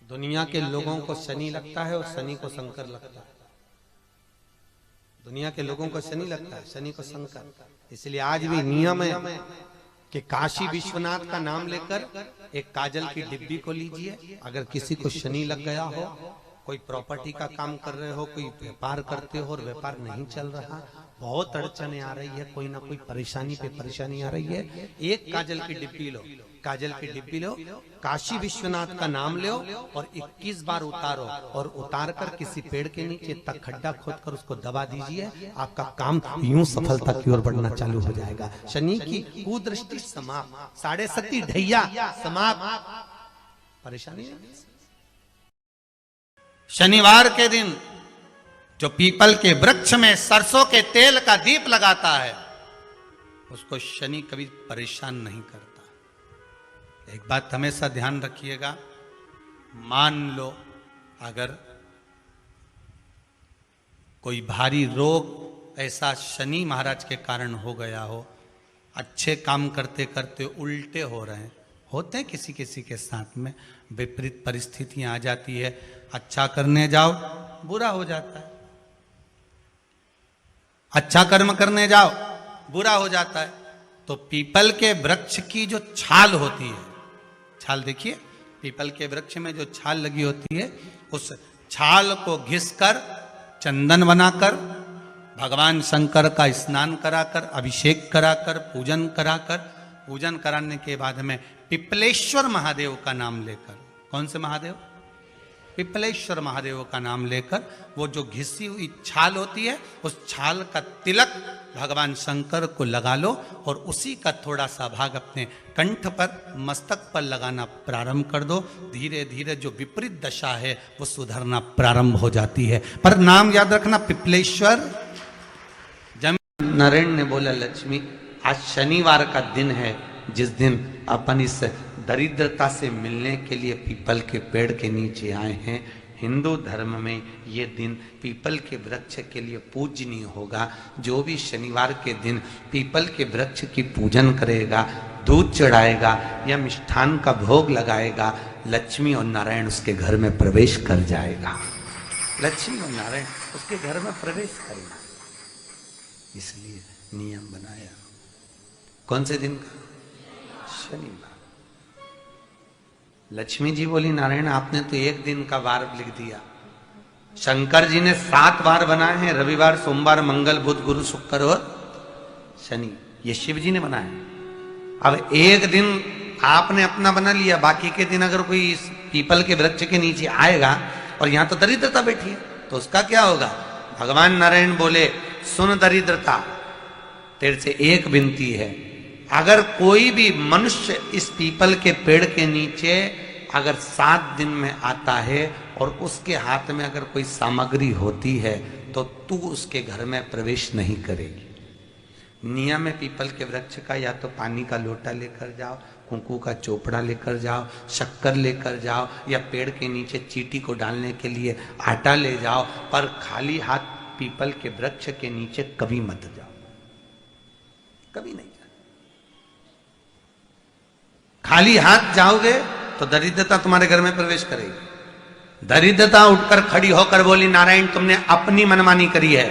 दुनिया के लोगों को शनि लगता है और शनि को शंकर लगता है। दुनिया के लोगों को शनि लगता है, शनि को शंकर। इसलिए आज भी नियम है कि काशी विश्वनाथ का नाम लेकर एक काजल की डिब्बी को लीजिए। अगर किसी को शनि लग गया हो, कोई प्रॉपर्टी का काम कर रहे हो, कोई व्यापार करते हो और व्यापार नहीं चल रहा, बहुत अड़चने आ रही है, कोई ना कोई परेशानी पे परेशानी आ रही है, एक काजल की डिब्बी लो, काजल की डिब्बी लो, काशी विश्वनाथ का नाम लो और 21 बार उतारो और उतार कर किसी पेड़ के नीचे तक खड्डा खोद कर उसको दबा दीजिए। आपका काम यूं सफलता की ओर बढ़ना चालू हो जाएगा। शनि की कुदृष्टि समाप्त, 7.5 ढैया समाप्त, परेशानी नहीं। शनिवार के दिन जो पीपल के वृक्ष में सरसों के तेल का दीप लगाता है उसको शनि कभी परेशान नहीं करता। एक बात हमेशा ध्यान रखिएगा, मान लो अगर कोई भारी रोग ऐसा शनि महाराज के कारण हो गया हो, अच्छे काम करते करते उल्टे हो रहे हैं, होते हैं किसी किसी के साथ में, विपरीत परिस्थितियां आ जाती है, अच्छा करने जाओ बुरा हो जाता है, अच्छा कर्म करने जाओ बुरा हो जाता है। तो पीपल के वृक्ष की जो छाल होती है, छाल देखिए, पीपल के वृक्ष में जो छाल लगी होती है, उस छाल को घिसकर चंदन बनाकर भगवान शंकर का स्नान कराकर, अभिषेक कराकर, पूजन कराकर, पूजन कराने के बाद में पिपलेश्वर महादेव का नाम लेकर, कौन से महादेव? पिपलेश्वर महादेव का नाम लेकर वो जो घिसी हुई छाल होती है उस छाल का तिलक भगवान शंकर को लगा लो और उसी का थोड़ा सा भाग अपने कंठ पर, मस्तक पर लगाना प्रारंभ कर दो। धीरे धीरे जो विपरीत दशा है वो सुधरना प्रारंभ हो जाती है। पर नाम याद रखना, पिपलेश्वर। जब नारायण ने बोला, लक्ष्मी आज शनिवार का दिन है जिस दिन अपन इस दरिद्रता से मिलने के लिए पीपल के पेड़ के नीचे आए हैं। हिंदू धर्म में ये दिन पीपल के वृक्ष के लिए पूजनीय होगा। जो भी शनिवार के दिन पीपल के वृक्ष की पूजन करेगा, दूध चढ़ाएगा या मिष्ठान का भोग लगाएगा, लक्ष्मी और नारायण उसके घर में प्रवेश कर जाएगा। लक्ष्मी और नारायण उसके घर में प्रवेश करेगा। इसलिए नियम बनाया। कौन से दिन का? शनिवार। लक्ष्मी जी बोली, नारायण आपने तो एक दिन का वार लिख दिया, शंकर जी ने 7 वार बनाए हैं, रविवार, सोमवार, मंगल, बुध, गुरु, शुक्र और शनि, ये शिव जी ने बनाया। अब एक दिन आपने अपना बना लिया, बाकी के दिन अगर कोई इस पीपल के वृक्ष के नीचे आएगा और यहां तो दरिद्रता बैठी है तो उसका क्या होगा? भगवान नारायण बोले, सुन दरिद्रता, तेरे से एक विनती है, अगर कोई भी मनुष्य इस पीपल के पेड़ के नीचे अगर 7 दिन में आता है और उसके हाथ में अगर कोई सामग्री होती है तो तू उसके घर में प्रवेश नहीं करेगी। नियम है पीपल के वृक्ष का, या तो पानी का लोटा लेकर जाओ, कुंकू का चोपड़ा लेकर जाओ, शक्कर लेकर जाओ, या पेड़ के नीचे चींटी को डालने के लिए आटा ले जाओ, पर खाली हाथ पीपल के वृक्ष के नीचे कभी मत जाओ, कभी नहीं। खाली हाथ जाओगे तो दरिद्रता तुम्हारे घर में प्रवेश करेगी। दरिद्रता उठकर खड़ी होकर बोली, नारायण तुमने अपनी मनमानी करी है,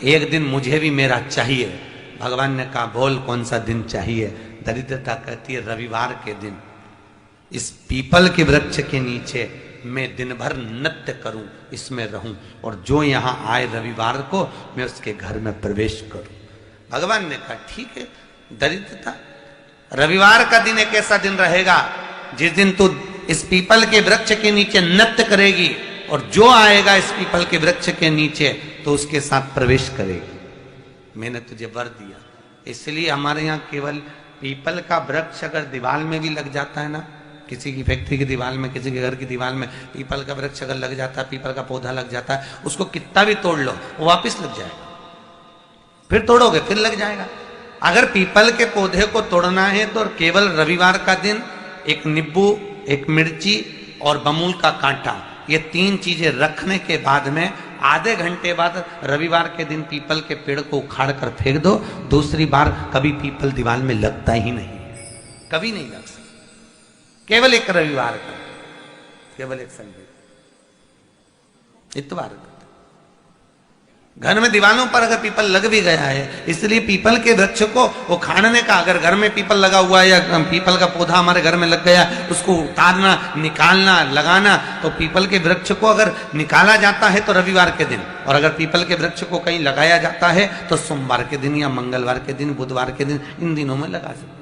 एक दिन मुझे भी मेरा चाहिए। भगवान ने कहा, बोल कौन सा दिन चाहिए? दरिद्रता कहती है, रविवार के दिन इस पीपल के वृक्ष के नीचे मैं दिन भर नृत्य करूं, इसमें रहूं, और जो यहां आए रविवार को मैं उसके घर में प्रवेश करूं। भगवान ने कहा, ठीक है। दरिद्रता, रविवार का दिन एक ऐसा दिन रहेगा जिस दिन तू इस पीपल के वृक्ष के नीचे नृत्य करेगी और जो आएगा इस पीपल के वृक्ष के नीचे तो उसके साथ प्रवेश करेगी। मैंने तुझे वर दिया। इसलिए हमारे यहाँ केवल पीपल का वृक्ष अगर दीवार में भी लग जाता है ना, किसी की फैक्ट्री की दीवार में, किसी के घर की दीवार में पीपल का वृक्ष अगर लग जाता है, पीपल का पौधा लग जाता है, उसको कितना भी तोड़ लो वो वापिस लग जाएगा। फिर तोड़ोगे फिर लग जाएगा। अगर पीपल के पौधे को तोड़ना है तो केवल रविवार का दिन एक नींबू, एक मिर्ची और बमूल का कांटा, ये 3 चीजें रखने के बाद में आधे घंटे बाद रविवार के दिन पीपल के पेड़ को उखाड़ कर फेंक दो। दूसरी बार कभी पीपल दीवार में लगता ही नहीं, कभी नहीं लग सकता, केवल एक रविवार का। केवल एक संकेत, इतवार। घर में दीवानों पर अगर पीपल लग भी गया है, इसलिए पीपल के वृक्ष को वो खाने का, अगर घर में पीपल लगा हुआ है या पीपल का पौधा हमारे घर में लग गया, उसको उतारना, निकालना, लगाना, तो पीपल के वृक्ष को अगर निकाला जाता है तो रविवार के दिन, और अगर पीपल के वृक्ष को कहीं लगाया जाता है तो सोमवार के दिन या मंगलवार के दिन, बुधवार के दिन, इन दिनों में लगा सकते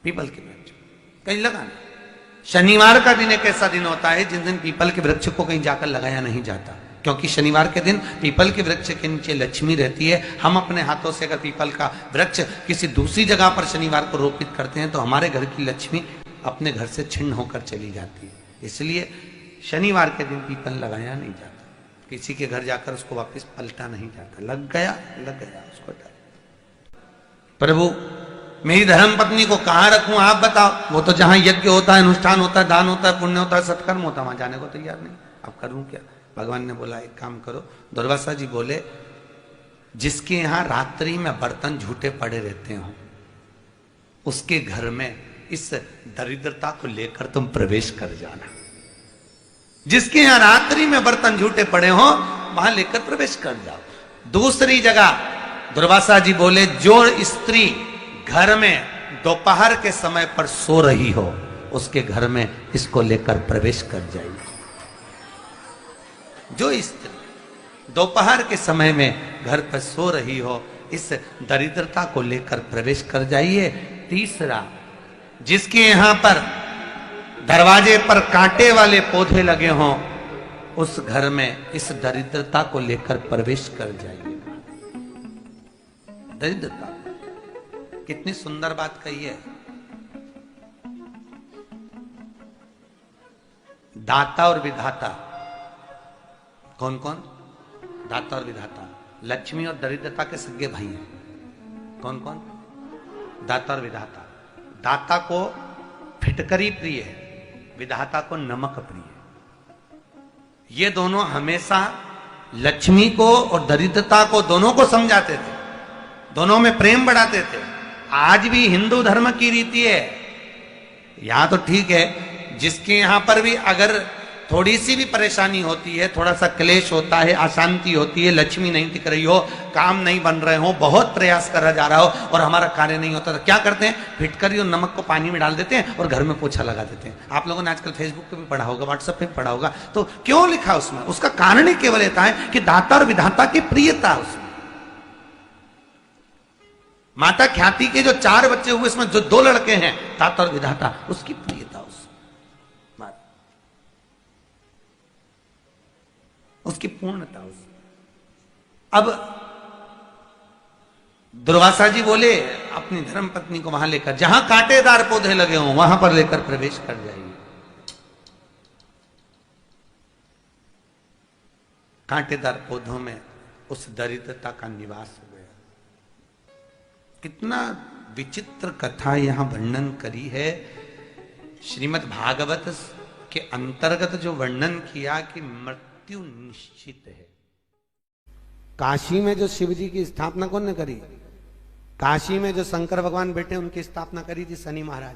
पीपल के वृक्ष कहीं लगाना। शनिवार का दिन एक ऐसा दिन होता है जिस दिन पीपल के वृक्ष को कहीं जाकर लगाया नहीं जाता, क्योंकि शनिवार के दिन पीपल के वृक्ष के नीचे लक्ष्मी रहती है। हम अपने हाथों से अगर पीपल का वृक्ष किसी दूसरी जगह पर शनिवार को रोपित करते हैं तो हमारे घर की लक्ष्मी अपने घर से छिन्न होकर चली जाती है। इसलिए शनिवार के दिन पीपल लगाया नहीं जाता, किसी के घर जाकर उसको वापस पलटा नहीं जाता। लग गया उसको डाल। प्रभु मेरी धर्म पत्नी को कहाँ रखूं आप बताओ? वो तो जहां यज्ञ होता है, अनुष्ठान होता है, दान होता है, पुण्य होता है, सत्कर्म होता है, वहां जाने को तैयार नहीं। अब करूं क्या? भगवान ने बोला एक काम करो। दुर्वासा जी बोले जिसके यहां रात्रि में बर्तन झूठे पड़े रहते हो उसके घर में इस दरिद्रता को लेकर तुम प्रवेश कर जाना। जिसके यहां रात्रि में बर्तन झूठे पड़े हो वहां लेकर प्रवेश कर जाओ। दूसरी जगह दुर्वासा जी बोले जो स्त्री घर में दोपहर के समय पर सो रही हो उसके घर में इसको लेकर प्रवेश कर जाइए। जो स्त्री दोपहर के समय में घर पर सो रही हो इस दरिद्रता को लेकर प्रवेश कर जाइए। तीसरा, जिसके यहां पर दरवाजे पर कांटे वाले पौधे लगे हों उस घर में इस दरिद्रता को लेकर प्रवेश कर जाइए। दरिद्रता, कितनी सुंदर बात कही है। दाता और विधाता कौन कौन? दाता और विधाता। लक्ष्मी और दरिद्रता के सगे भाई हैं। कौन कौन? दाता और विधाता। दाता को फिटकरी प्रिय है, विधाता को नमक प्रिय है। ये दोनों हमेशा लक्ष्मी को और दरिद्रता को दोनों को समझाते थे, दोनों में प्रेम बढ़ाते थे। आज भी हिंदू धर्म की रीति है। यहां तो ठीक है, जिसके यहां पर भी अगर थोड़ी सी भी परेशानी होती है, थोड़ा सा क्लेश होता है, अशांति होती है, लक्ष्मी नहीं टिक रही हो, काम नहीं बन रहे हो, बहुत प्रयास करा जा रहा हो और हमारा कार्य नहीं होता, तो क्या करते हैं? फिटकरी और नमक को पानी में डाल देते हैं और घर में पोछा लगा देते हैं। आप लोगों ने आजकल फेसबुक पे भी पढ़ा होगा, व्हाट्सएप पे भी पढ़ा होगा। तो क्यों लिखा उसमें? उसका कारण ही केवल होता है कि दाता और विधाता की प्रियता उसमें। माता ख्याति के जो 4 बच्चे हुए इसमें जो 2 लड़के हैं दाता और विधाता, उसकी प्रियता उसकी पूर्णता उस। अब दुर्वासा जी बोले अपनी धर्म पत्नी को वहां लेकर, जहां कांटेदार पौधे लगे हों वहां पर लेकर प्रवेश कर जाइए। कांटेदार पौधों में उस दरिद्रता का निवास हो गया। कितना विचित्र कथा यहां वर्णन करी है। श्रीमद् भागवत के अंतर्गत जो वर्णन किया कि मृत्यु निश्चित है। काशी में जो शिव जी की स्थापना कौन ने करी? काशी में जो शंकर भगवान बैठे उनकी स्थापना करी थी शनि महाराज।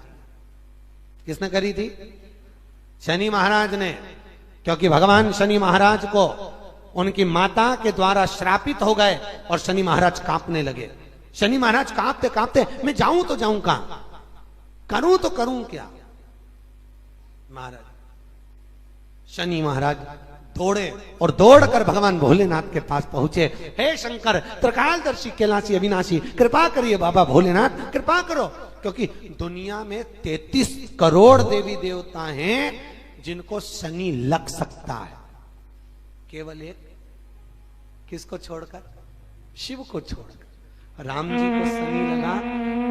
किसने करी थी? शनि महाराज ने। क्योंकि भगवान शनि महाराज को उनकी माता के द्वारा श्रापित हो गए और शनि महाराज कांपने लगे। शनि महाराज कांपते कांपते मैं जाऊं तो जाऊं कहां, करूं तो करूं क्या? महाराज शनि महाराज दौड़े और दौड़कर भगवान भोलेनाथ के पास पहुंचे। हे शंकर, त्रिकालदर्शी, कैलाशी, अविनाशी, कृपा करिए बाबा भोलेनाथ, कृपा करो। क्योंकि दुनिया में 33 करोड़ देवी देवता हैं जिनको शनि लग सकता है, केवल एक किसको छोड़कर? शिव को छोड़कर। राम जी को शनि लगा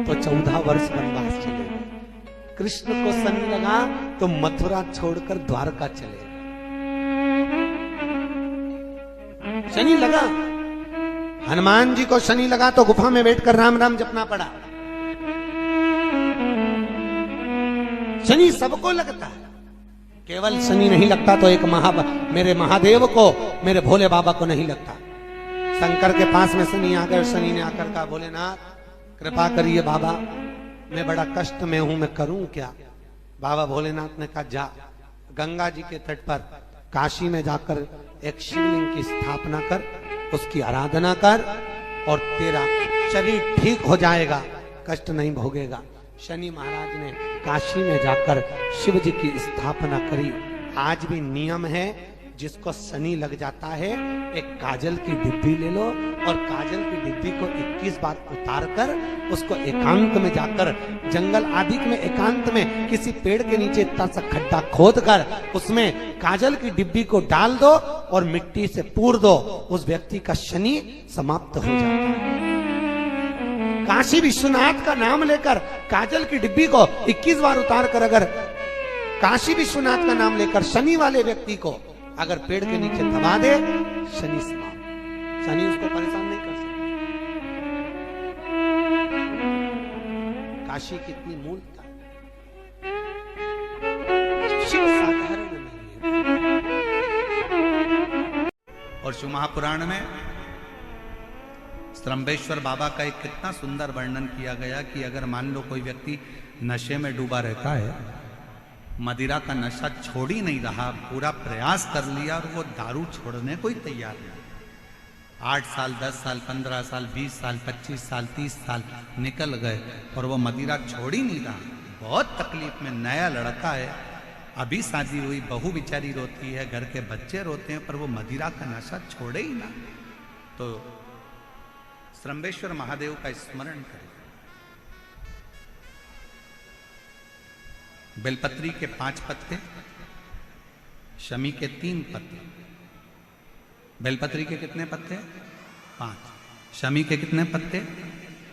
तो 14 वर्ष वनवास चले गए। कृष्ण को शनि लगा तो मथुरा छोड़कर द्वारका चले गए। शनि लगा। हनुमान जी को शनि लगा तो गुफा में बैठकर राम राम जपना पड़ा। शनि सबको लगता है, केवल शनि नहीं लगता तो एक मेरे महादेव को, मेरे भोले बाबा को नहीं लगता। शंकर के पास में शनि आ गए। शनि ने आकर कहा भोलेनाथ कृपा करिए बाबा, मैं बड़ा कष्ट में हूं, मैं करूं क्या? बाबा भोलेनाथ ने कहा जा गंगा जी के तट पर काशी में जाकर एक शिवलिंग की स्थापना कर, उसकी आराधना कर और तेरा शरीर ठीक हो जाएगा, कष्ट नहीं भोगेगा। शनि महाराज ने काशी में जाकर शिव जी की स्थापना करी। आज भी नियम है, जिसको शनि लग जाता है एक काजल की डिब्बी ले लो और काजल की डिब्बी को 21 बार उतार कर उसको एकांत में जाकर, जंगल आदि में एकांत में किसी पेड़ के नीचे इतना सा खड्डा खोद कर उसमें काजल की डिब्बी को डाल दो और मिट्टी से पूर दो, उस व्यक्ति का शनि समाप्त हो जाता है। काशी विश्वनाथ का नाम लेकर काजल की डिब्बी को 21 बार उतार कर अगर काशी विश्वनाथ का नाम लेकर शनि वाले व्यक्ति को अगर पेड़ के नीचे दबा दे, शनि समाप्त, शनि उसको परेशान नहीं कर सकता। काशी कितनी मूलता है, शिव साधारण नहीं है। और शिव महापुराण में त्रंबेश्वर बाबा का एक कितना सुंदर वर्णन किया गया कि अगर मान लो कोई व्यक्ति नशे में डूबा रहता है, मदिरा का नशा छोड़ ही नहीं रहा, पूरा प्रयास कर लिया और वो दारू छोड़ने को ही तैयार नहीं, 8 साल 10 साल 15 साल 20 साल 25 साल 30 साल निकल गए और वो मदिरा छोड़ ही नहीं रहा, बहुत तकलीफ में। नया लड़का है, अभी शादी हुई, बहू बेचारी रोती है, घर के बच्चे रोते हैं, पर वो मदिरा का नशा छोड़े ही ना। तो त्रंबेश्वर महादेव का स्मरण करें। बेलपत्री के 5 पत्ते, शमी के 3 पत्ते। बेलपत्री के कितने पत्ते? 5। शमी के कितने पत्ते?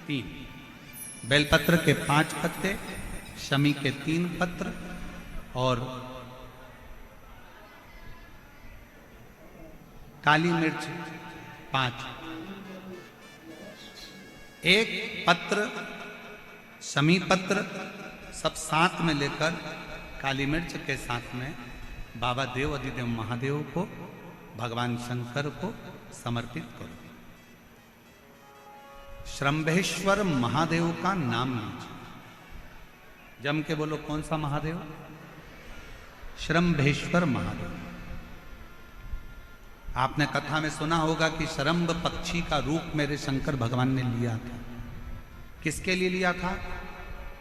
3। बेलपत्र के 5 पत्ते, शमी के 3 पत्र और काली मिर्च 5। एक पत्र, शमी पत्र सब साथ में लेकर काली मिर्च के साथ में बाबा देव अधिदेव महादेव को, भगवान शंकर को समर्पित करो। श्रंभेश्वर महादेव का नाम लीजिए, जम के बोलो कौन सा महादेव? श्रंभेश्वर महादेव। आपने कथा में सुना होगा कि शरंभ पक्षी का रूप मेरे शंकर भगवान ने लिया था। किसके लिए लिया था?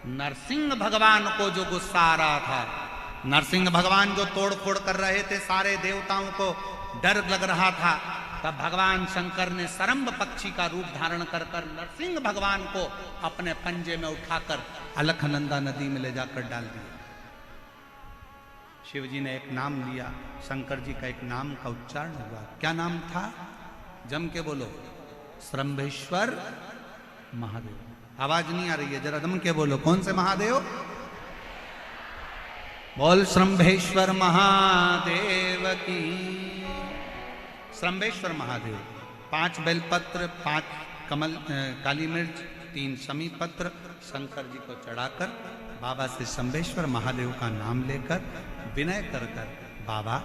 नरसिंह भगवान को जो गुस्सा आ रहा था, नरसिंह भगवान जो तोड़ फोड़ कर रहे थे, सारे देवताओं को डर लग रहा था, तब भगवान शंकर ने शरंभ पक्षी का रूप धारण कर कर नरसिंह भगवान को अपने पंजे में उठाकर अलखनंदा नदी में ले जाकर डाल दिया। शिव जी ने एक नाम लिया, शंकर जी का एक नाम का उच्चारण हुआ। क्या नाम था? जम के बोलो, श्रंभेश्वर महादेव। आवाज नहीं आ रही है, जरा दम के बोलो, कौन से महादेव? बोल श्रंभेश्वर महादेव की। श्रंभेश्वर महादेव। 5 बेलपत्र, 5 कमल काली मिर्च, 3 शमी पत्र शंकर जी को चढ़ाकर बाबा से शंभेश्वर महादेव का नाम लेकर विनय कर कर, बाबा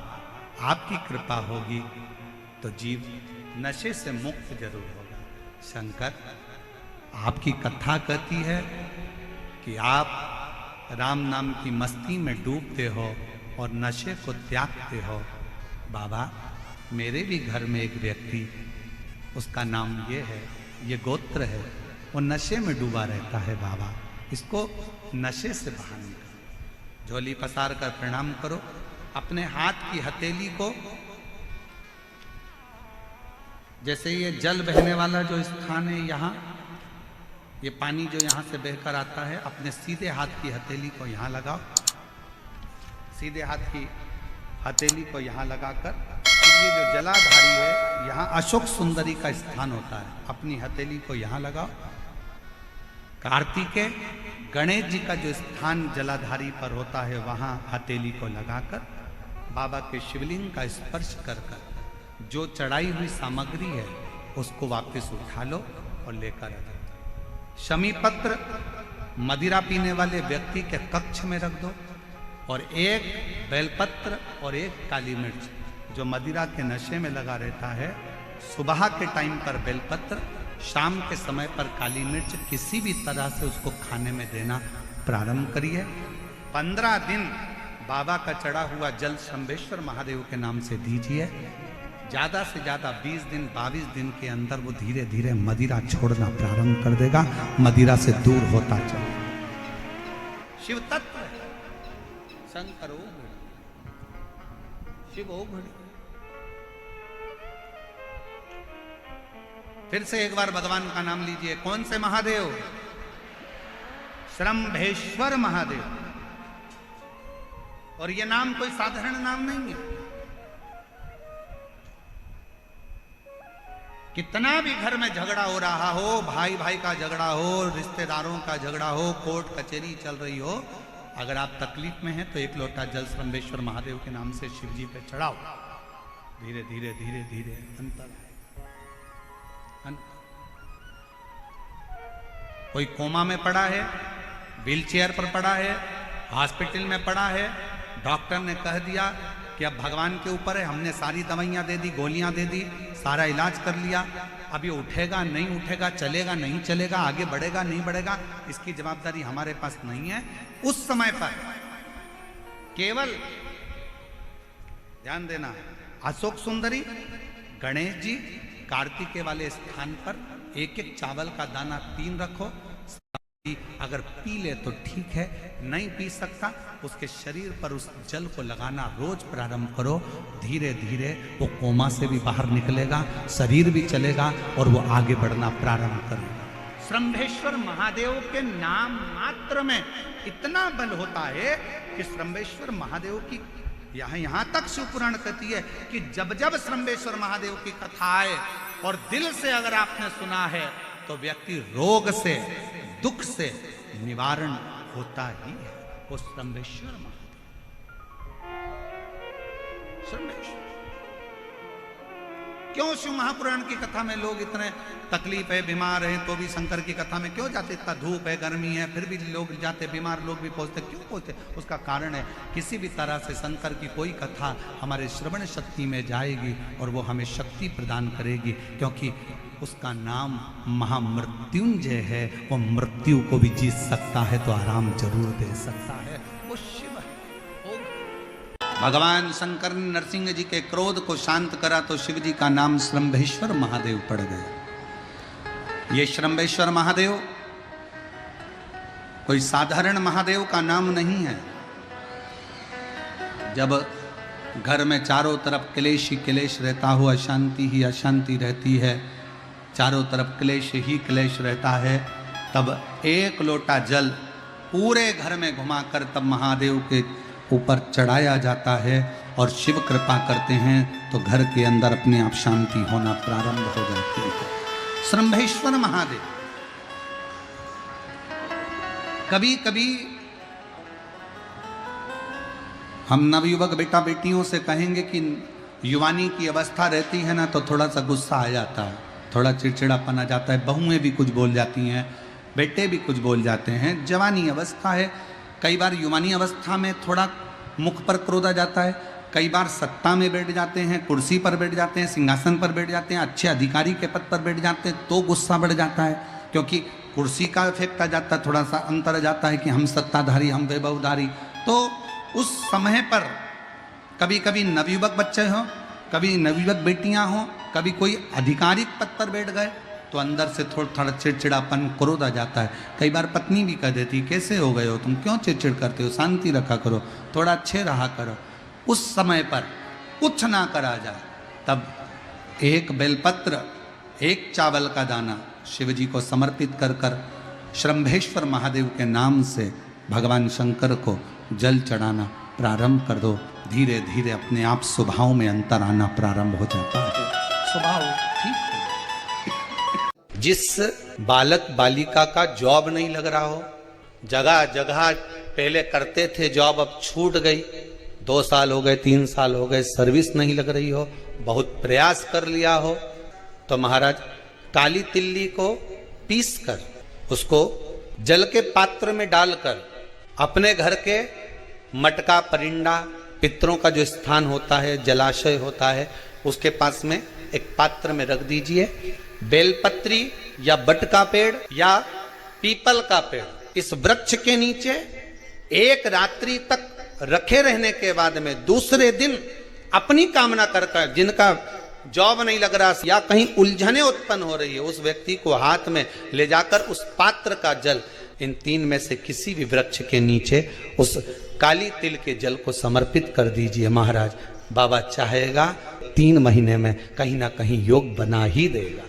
आपकी कृपा होगी तो जीव नशे से मुक्त जरूर होगा। शंकर, आपकी कथा कहती है कि आप राम नाम की मस्ती में डूबते हो और नशे को त्यागते हो। बाबा, मेरे भी घर में एक व्यक्ति, उसका नाम ये है, ये गोत्र है, वो नशे में डूबा रहता है। बाबा, इसको नशे से बाहर निकालो। झोली पसार कर प्रणाम करो, अपने हाथ की हथेली को, जैसे ये जल बहने वाला जो स्थान है, यहाँ ये पानी जो यहाँ से बहकर आता है, अपने सीधे हाथ की हथेली को यहाँ लगाओ, सीधे हाथ की हथेली को यहाँ लगाकर, ये जो जलाधारी है, यहाँ अशोक सुंदरी का स्थान होता है, अपनी हथेली को यहाँ लगाओ। कार्तिकेय गणेश जी का जो स्थान जलाधारी पर होता है, वहाँ हथेली को लगाकर बाबा के शिवलिंग का स्पर्श कर कर जो चढ़ाई हुई सामग्री है उसको वापस उठा लो और लेकर आ जाओ। शमी पत्र मदिरा पीने वाले व्यक्ति के कक्ष में रख दो, और एक बेलपत्र और एक काली मिर्च जो मदिरा के नशे में लगा रहता है, सुबह के टाइम पर बेलपत्र, शाम के समय पर काली मिर्च, किसी भी तरह से उसको खाने में देना प्रारंभ करिए। 15 दिन बाबा का चढ़ा हुआ जल श्रंभेश्वर महादेव के नाम से दीजिए। ज्यादा से ज्यादा 20 दिन 22 दिन के अंदर वो धीरे धीरे मदिरा छोड़ना प्रारंभ कर देगा, मदिरा से दूर होता चले। शिव तत्व शंकर ओ घड़ी, शिव ओ घड़ी। फिर से एक बार भगवान का नाम लीजिए। कौन से महादेव? श्रंभेश्वर महादेव। और ये नाम कोई साधारण नाम नहीं है। कितना भी घर में झगड़ा हो रहा हो, भाई भाई का झगड़ा हो, रिश्तेदारों का झगड़ा हो, कोर्ट कचहरी चल रही हो, अगर आप तकलीफ में हैं तो एक लोटा जल श्रंभेश्वर महादेव के नाम से शिव जी पे चढ़ाओ। धीरे धीरे धीरे धीरे अंतर। कोई कोमा में पड़ा है, व्हील चेयर पर पड़ा है, हॉस्पिटल में पड़ा है, डॉक्टर ने कह दिया कि अब भगवान के ऊपर है, हमने सारी दवाइयां दे दी, गोलियां दे दी, सारा इलाज कर लिया, अब ये उठेगा नहीं उठेगा, चलेगा नहीं चलेगा, आगे बढ़ेगा नहीं बढ़ेगा, इसकी जवाबदारी हमारे पास नहीं है। उस समय पर केवल ध्यान देना, अशोक सुंदरी, गणेश जी, कार्तिकेय वाले स्थान पर एक एक चावल का दाना 3 रखो। अगर पी ले तो ठीक है, नहीं पी सकता उसके शरीर पर उस जल को लगाना रोज प्रारंभ करो। धीरे धीरे वो कोमा से भी बाहर निकलेगा, शरीर भी चलेगा और वो आगे बढ़ना प्रारंभ करेगा। श्रंभेश्वर महादेव के नाम मात्र में इतना बल होता है कि श्रंभेश्वर महादेव की यहां तक शिवपुराण कहती है कि जब जब श्रंभेश्वर महादेव की कथा आए और दिल से अगर आपने सुना है तो व्यक्ति रोग से, दुख से निवारण होता ही है। वो श्रंभेश्वर महादेव, श्रंभेश्वर। क्यों शिव महापुराण की कथा में लोग इतने तकलीफ है, बीमार हैं तो भी शंकर की कथा में क्यों जाते? इतना धूप है, गर्मी है, फिर भी लोग जाते, बीमार लोग भी पहुंचते, क्यों पहुंचते? उसका कारण है किसी भी तरह से शंकर की कोई कथा हमारे श्रवण शक्ति में जाएगी और वो हमें शक्ति प्रदान करेगी, क्योंकि उसका नाम महामृत्युंजय है। वो मृत्यु को भी जीत सकता है तो आराम जरूर दे सकता है। वो शिव है। भगवान शंकर ने नरसिंह जी के क्रोध को शांत करा तो शिव जी का नाम श्रंभेश्वर महादेव पड़ गया। ये श्रंभेश्वर महादेव कोई साधारण महादेव का नाम नहीं है। जब घर में चारों तरफ क्लेश ही क्लेश रहता हो, अशांति ही अशांति रहती है, चारों तरफ क्लेश ही क्लेश रहता है, तब एक लोटा जल पूरे घर में घुमाकर तब महादेव के ऊपर चढ़ाया जाता है और शिव कृपा करते हैं तो घर के अंदर अपने आप शांति होना प्रारंभ हो जाती है। श्रंभेश्वर महादेव। कभी कभी हम नवयुवक बेटा बेटियों से कहेंगे कि युवानी की अवस्था रहती है ना तो थोड़ा सा गुस्सा आ जाता है, थोड़ा चिड़चिड़ापन आ जाता है, बहुएं भी कुछ बोल जाती हैं, बेटे भी कुछ बोल जाते हैं। जवानी अवस्था है, कई बार युवानी अवस्था में थोड़ा मुख पर क्रोध आ जाता है, कई बार सत्ता में बैठ जाते हैं, कुर्सी पर बैठ जाते हैं, सिंहासन पर बैठ जाते हैं, अच्छे अधिकारी के पद पर बैठ जाते हैं तो गुस्सा बढ़ जाता है, क्योंकि कुर्सी का इफेक्ट आ जाता है, थोड़ा सा अंतर आ जाता है कि हम सत्ताधारी, हम वैभवधारी। तो उस समय पर कभी कभी नवयुवक बच्चे हों, कभी नवयुवक बेटियां हों, कभी कोई आधिकारिक पद पर बैठ गए तो अंदर से थोड़ा चिड़चिड़ापन क्रोध आ जाता है। कई बार पत्नी भी कह देती कैसे हो गए हो तुम, क्यों चिड़चिड़ करते हो, शांति रखा करो, थोड़ा अच्छे रहा करो। उस समय पर कुछ ना करा जाए तब एक बेलपत्र, एक चावल का दाना शिव जी को समर्पित कर कर श्रंभेश्वर महादेव के नाम से भगवान शंकर को जल चढ़ाना प्रारंभ कर दो। धीरे धीरे अपने आप स्वभाव में अंतर आना प्रारंभ हो जाता है, स्वभाव ठीक है। जिस बालक बालिका का जॉब नहीं लग रहा हो, जगह जगह पहले करते थे जॉब, अब छूट गई, 2 साल हो गए, 3 साल हो गए, सर्विस नहीं लग रही हो, बहुत प्रयास कर लिया हो, तो महाराज काली तिल्ली को पीस कर उसको जल के पात्र में डालकर अपने घर के मटका, परिंडा, पितरों का जो स्थान होता है, जलाशय होता है, उसके पास में एक पात्र में रख दीजिए। बेलपत्री या बट का पेड़ या पीपल का पेड़, इस वृक्ष के नीचे 1 रात्रि तक रखे रहने के बाद में दूसरे दिन अपनी कामना कर जिनका जॉब नहीं लग रहा या कहीं उलझने उत्पन्न हो रही है, उस व्यक्ति को हाथ में ले जाकर उस पात्र का जल इन 3 में से किसी भी वृक्ष के नीचे उस काली तिल के जल को समर्पित कर दीजिए। महाराज बाबा चाहेगा 3 महीने में कहीं ना कहीं योग बना ही देगा।